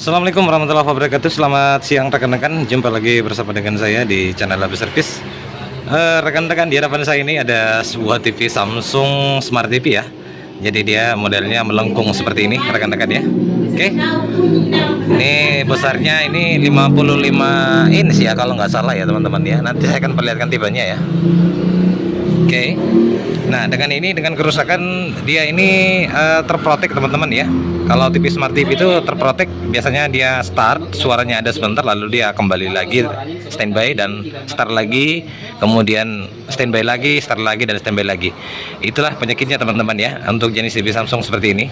Assalamualaikum warahmatullahi wabarakatuh. Selamat siang rekan-rekan. Jumpa lagi bersama dengan saya di channel Labis Service. Rekan-rekan, di hadapan saya ini ada sebuah TV Samsung Smart TV ya. Jadi dia modelnya melengkung seperti ini rekan-rekan ya. Oke. Ini besarnya ini 55 inch ya kalau nggak salah ya teman-teman ya. Nanti saya akan perlihatkan tipenya ya. Oke. Nah, dengan kerusakan dia ini terprotek teman-teman ya. Kalau TV Smart TV itu terprotek, biasanya dia start, suaranya ada sebentar, lalu dia kembali lagi standby dan start lagi, kemudian standby lagi, start lagi dan standby lagi. Itulah penyakitnya teman-teman ya untuk jenis TV Samsung seperti ini.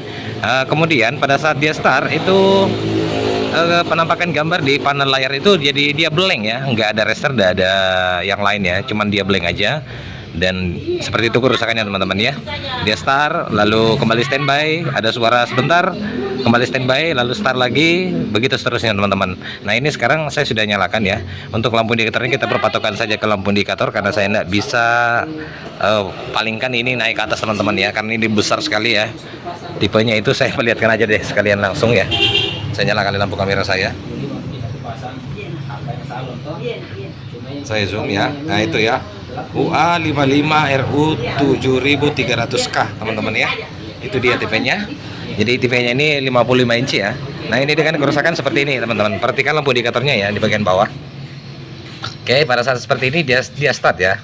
Kemudian pada saat dia start itu penampakan gambar di panel layar itu jadi dia blank ya, nggak ada raster, nggak ada yang lain ya, cuman dia blank aja. Dan seperti itu kerusakannya teman-teman ya. Dia start lalu kembali standby, ada suara sebentar, kembali standby lalu start lagi, begitu seterusnya teman-teman. Nah, ini sekarang saya sudah nyalakan ya. Untuk lampu indikatornya kita berpatokan saja ke lampu indikator karena saya tidak bisa palingkan ini naik ke atas teman-teman ya, karena ini besar sekali ya. Tipenya itu saya perlihatkan aja deh sekalian langsung ya. Saya nyalakan lampu kamera saya. Saya zoom ya. Nah, itu ya. UA55 RU 7300K teman-teman ya. Itu dia TV-nya. Jadi TV-nya ini 55 inci ya. Nah, ini dengan kerusakan seperti ini teman-teman. Perhatikan lampu indikatornya ya di bagian bawah. Oke, pada saat seperti ini dia start ya.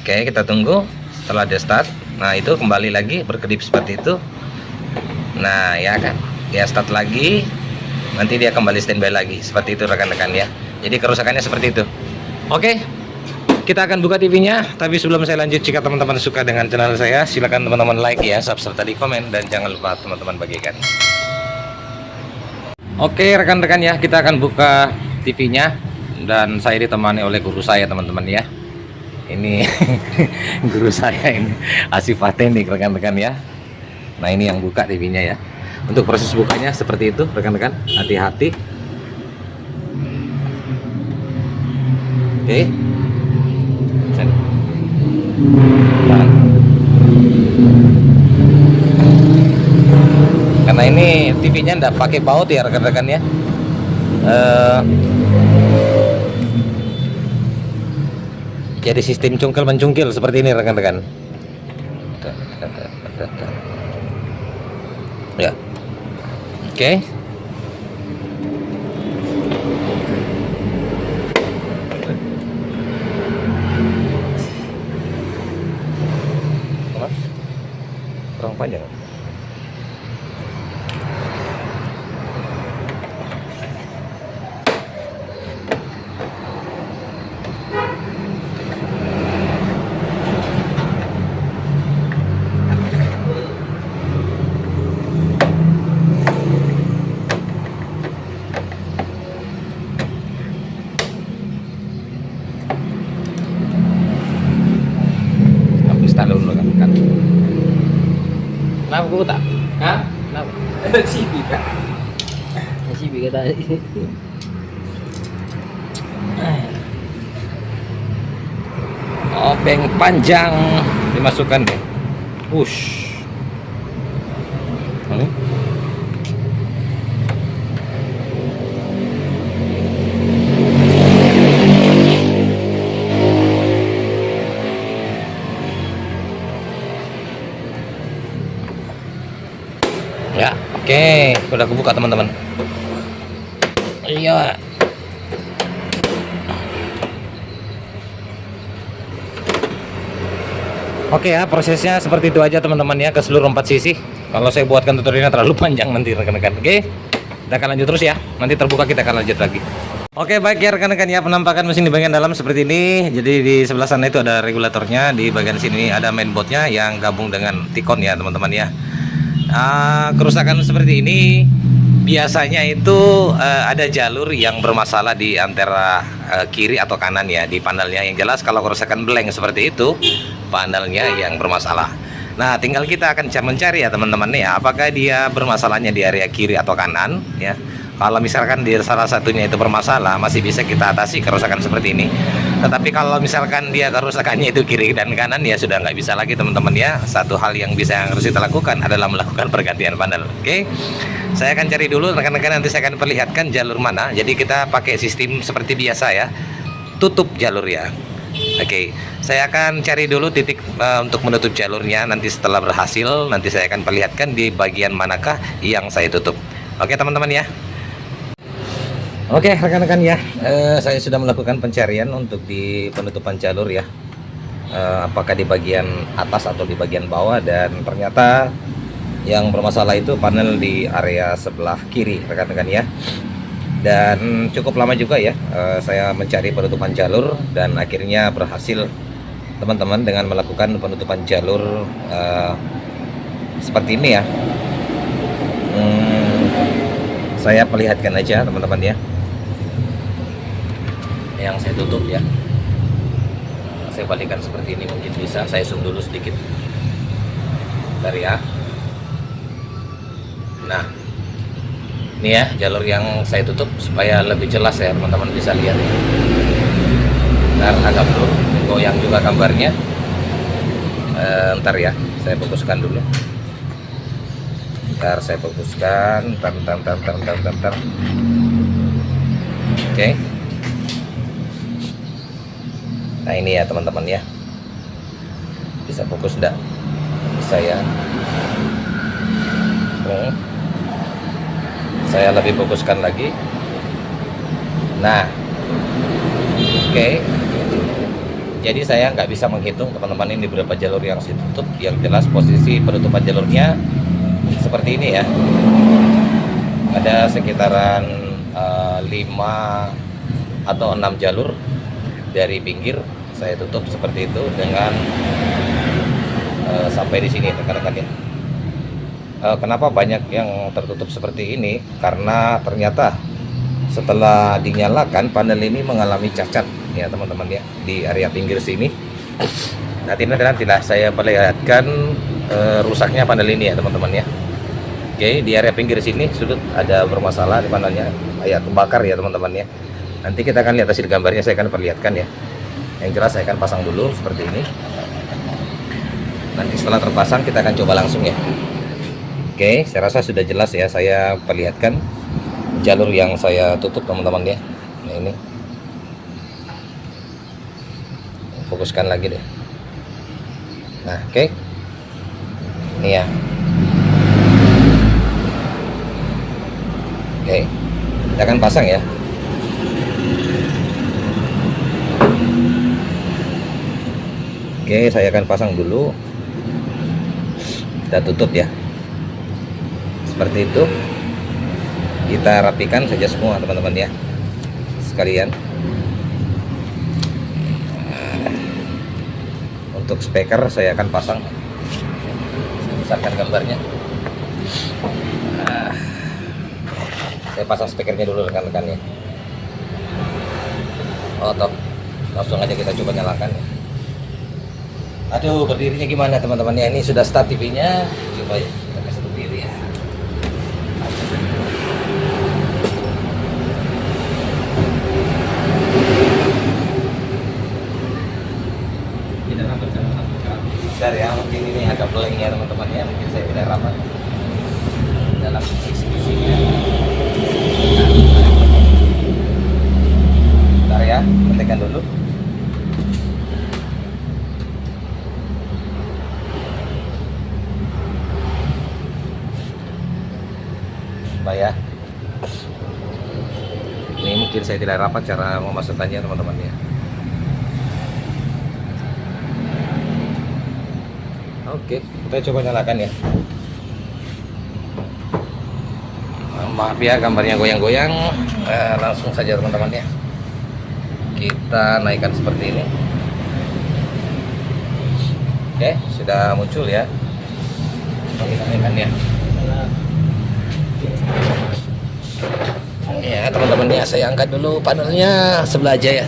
Oke, kita tunggu setelah dia start. Nah, itu kembali lagi berkedip seperti itu. Nah, ya kan. Dia start lagi. Nanti dia kembali standby lagi. Seperti itu rekan-rekan ya. Jadi kerusakannya seperti itu. Oke, kita akan buka TV-nya. Tapi sebelum saya lanjut, jika teman-teman suka dengan channel saya, silakan teman-teman like ya, subscribe tadi, komen, dan jangan lupa teman-teman bagikan. Oke rekan-rekan ya, kita akan buka TV-nya dan saya ditemani oleh guru saya teman-teman ya. Ini guru saya ini Asif Teknik rekan-rekan ya. Nah, ini yang buka TV-nya ya. Untuk proses bukanya seperti itu rekan-rekan, hati-hati. Oke. Karena ini TV-nya ndak pakai baut ya rekan-rekan ya. Jadi sistem cungkil mencungkil seperti ini rekan-rekan. Ya. Oke. Kurang panjang. Habis tak dulu kan. Kenapa gue tak? Hah? Kenapa? Sibi kak. Sibi kata. Obeng panjang dimasukkan deh. Push. Ya, oke, udah kebuka teman-teman. Iya. Oke ya, prosesnya seperti itu aja teman-teman ya, ke seluruh 4 sisi. Kalau saya buatkan tutorialnya terlalu panjang nanti rekan-rekan. Oke, kita akan lanjut terus ya. Nanti terbuka kita akan lanjut lagi. Oke, baik ya rekan-rekan ya, penampakan mesin di bagian dalam seperti ini. Jadi di sebelah sana itu ada regulatornya, di bagian sini ada mainboardnya yang gabung dengan T-Con ya teman-teman ya. Kerusakan seperti ini biasanya itu ada jalur yang bermasalah di antara kiri atau kanan ya di panelnya. Yang jelas kalau kerusakan blank seperti itu, panelnya yang bermasalah. Nah, tinggal kita akan mencari ya teman-teman ya, apakah dia bermasalahnya di area kiri atau kanan ya. Kalau misalkan di salah satunya itu bermasalah, masih bisa kita atasi kerusakan seperti ini. Tetapi kalau misalkan dia kerusakannya itu kiri dan kanan, ya sudah nggak bisa lagi teman-teman ya. Satu hal yang harus kita lakukan adalah melakukan pergantian panel. Oke, saya akan cari dulu rekan-rekan, nanti saya akan perlihatkan jalur mana. Jadi kita pakai sistem seperti biasa ya, tutup jalur ya. Oke, saya akan cari dulu titik untuk menutup jalurnya. Nanti setelah berhasil, nanti saya akan perlihatkan di bagian manakah yang saya tutup. Oke teman-teman ya. Oke rekan-rekan ya, saya sudah melakukan pencarian untuk di penutupan jalur ya, apakah di bagian atas atau di bagian bawah, dan ternyata yang bermasalah itu panel di area sebelah kiri rekan-rekan ya. Dan cukup lama juga ya, saya mencari penutupan jalur dan akhirnya berhasil teman-teman dengan melakukan penutupan jalur seperti ini ya. Saya perlihatkan aja teman-teman ya, yang saya tutup ya. Saya balikan seperti ini, mungkin bisa saya zoom dulu sedikit dari ya. Nah ini ya jalur yang saya tutup supaya lebih jelas ya teman-teman bisa lihat ya. Ntar agak dulu goyang juga gambarnya. Ntar ya saya fokuskan dulu. Ntar saya fokuskan. Ntar. Oke. Nah ini ya teman-teman ya, bisa fokus enggak? Bisa ya. Saya lebih fokuskan lagi. Nah oke. Jadi saya nggak bisa menghitung teman-teman ini berapa jalur yang saya tutup. Yang jelas posisi penutupan jalurnya seperti ini ya, ada sekitaran 5 atau 6 jalur dari pinggir saya tutup seperti itu dengan sampai di sini rekan-rekan ya. Kenapa banyak yang tertutup seperti ini? Karena ternyata setelah dinyalakan panel ini mengalami cacat ya teman-teman ya, di area pinggir sini. Nantilah saya perlihatkan rusaknya panel ini ya teman-teman ya. Oke, di area pinggir sini sudut ada bermasalah di panelnya, kayak kebakar ya teman-teman ya. Nanti kita akan lihat hasil gambarnya, saya akan perlihatkan ya. Yang jelas saya akan pasang dulu seperti ini. Nanti setelah terpasang kita akan coba langsung ya. Oke, saya rasa sudah jelas ya, saya perlihatkan jalur yang saya tutup teman-teman ya. Nah ini, fokuskan lagi deh. Nah oke, ini ya. Oke, kita akan pasang ya. Oke, saya akan pasang dulu. Kita tutup ya. Seperti itu. Kita rapikan saja semua teman-teman ya, sekalian. Untuk speaker saya akan pasang. Saya besarkan gambarnya. Saya pasang speakernya dulu rekan-rekan ya. Oh toh, langsung aja kita coba nyalakan ya. Aduh, berdirinya gimana teman-teman ya? Ini sudah start TV-nya. Coba ya, kita kasih berdiri ya. Bentar ya, mungkin ini agak blank ya teman-teman ya. Mungkin saya tidak rapat dalam eksekusinya. Bentar ya, ketikkan dulu. Ya, ini mungkin saya tidak rapat cara memasukkannya teman-teman ya. Oke, kita coba nyalakan ya. Maaf ya gambarnya goyang-goyang. Langsung saja teman-teman ya, kita naikkan seperti ini. Oke, sudah muncul ya. Kita naikkan ya. Ya teman-teman ya, saya angkat dulu panelnya sebelah aja ya,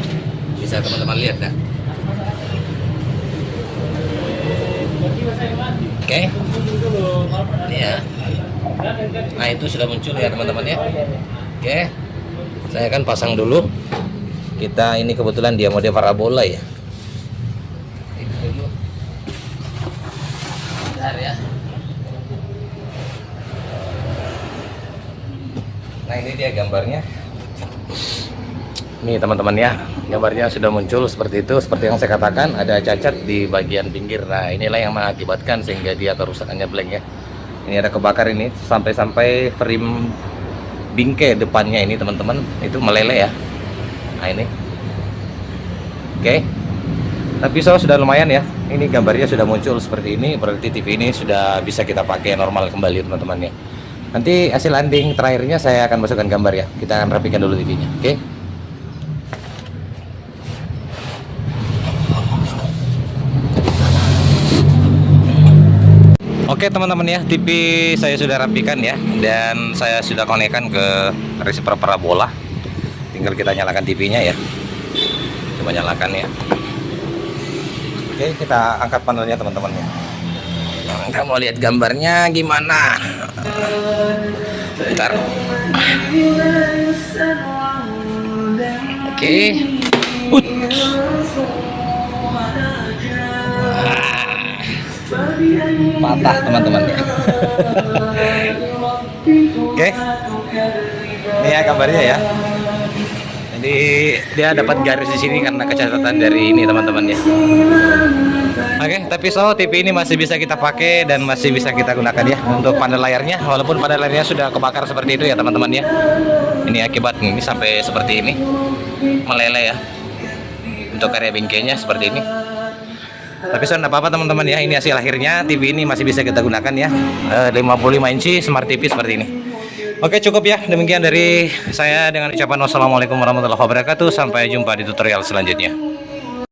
bisa teman-teman lihat dah. Oke, ini ya. Nah itu sudah muncul ya teman-teman ya. Oke, saya akan pasang dulu Kita ini kebetulan dia mode parabola ya. Bentar ya. Nah ini dia gambarnya. Nih teman-teman ya, gambarnya sudah muncul seperti itu. Seperti yang saya katakan, ada cacat di bagian pinggir. Nah inilah yang mengakibatkan sehingga dia kerusakannya blank ya. Ini ada kebakar ini, sampai-sampai frame bingkai depannya ini teman-teman itu meleleh ya. Nah ini, oke. Tapi sudah lumayan ya. Ini gambarnya sudah muncul seperti ini, berarti TV ini sudah bisa kita pakai normal kembali teman-teman ya. Nanti hasil landing terakhirnya saya akan masukkan gambar ya. Kita akan rapikan dulu TV-nya, oke? Oke teman-teman ya, TV saya sudah rapikan ya, dan saya sudah konekkan ke receiver parabola. Tinggal kita nyalakan TV-nya ya. Coba nyalakan ya. Oke, kita angkat panelnya teman-teman ya. Kita mau lihat gambarnya gimana? Bentar. Oke. Patah teman-teman ya. Oke. Ini ya gambarnya ya. Jadi dia dapat garis di sini karena kecacatan dari ini teman-teman ya. Oke, tapi TV ini masih bisa kita pakai dan masih bisa kita gunakan ya untuk panel layarnya, walaupun panel layarnya sudah kebakar seperti itu ya teman-teman ya. Ini akibat ini sampai seperti ini meleleh ya. Untuk area bingkainya seperti ini. Tapi tidak apa-apa teman-teman ya, ini hasil akhirnya. TV ini masih bisa kita gunakan ya, 55 inci Smart TV seperti ini. Oke, cukup ya, demikian dari saya dengan ucapan wassalamualaikum warahmatullahi wabarakatuh. Sampai jumpa di tutorial selanjutnya.